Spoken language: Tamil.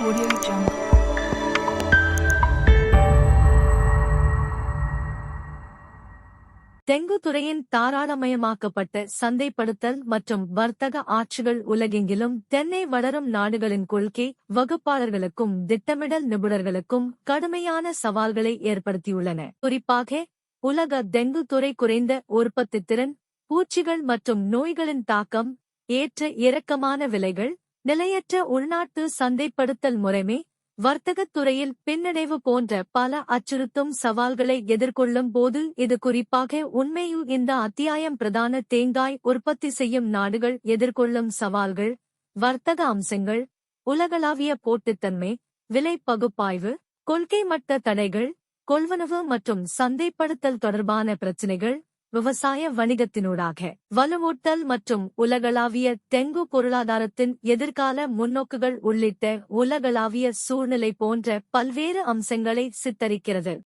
Audio Jungle. தெங்கு துறையின் தாராளமயமாக்கப்பட்ட சந்தைப்படுத்தல் மற்றும் வர்த்தக ஆட்சிகள் உலகெங்கிலும் தென்னை வளரும் நாடுகளின் கொள்கை வகுப்பாளர்களுக்கும் திட்டமிடல் நிபுணர்களுக்கும் கடுமையான சவால்களை ஏற்படுத்தியுள்ளன. குறிப்பாக உலக தெங்கு துறை குறைந்த உற்பத்தித்திறன், பூச்சிகள் மற்றும் நோய்களின் தாக்கம், ஏற்ற இறக்கமான விலைகள், நிலையற்ற உள்நாட்டு சந்தைப்படுத்தல் முறைமை, வர்த்தகத் துறையில் பின்னடைவு போன்ற பல அச்சுறுத்தும் சவால்களை எதிர்கொள்ளும் போது இது குறிப்பாக உண்மையில் இந்த அத்தியாயம் பிரதான தேங்காய் உற்பத்தி செய்யும் நாடுகள் எதிர்கொள்ளும் சவால்கள், வர்த்தக அம்சங்கள், உலகளாவிய போட்டித்தன்மை, விலை பகுப்பாய்வு, கொள்கை மட்ட தடைகள், கொள்வனவு மற்றும் சந்தைப்படுத்தல் தொடர்பான பிரச்சினைகள், விவசாய வணிகத்தினூடாக வலுவூட்டல் மற்றும் உலகளாவிய தெங்கு பொருளாதாரத்தின் எதிர்கால முன்னோக்குகள் உள்ளிட்ட உலகளாவிய சூழ்நிலை போன்ற பல்வேறு அம்சங்களை சித்தரிக்கிறது.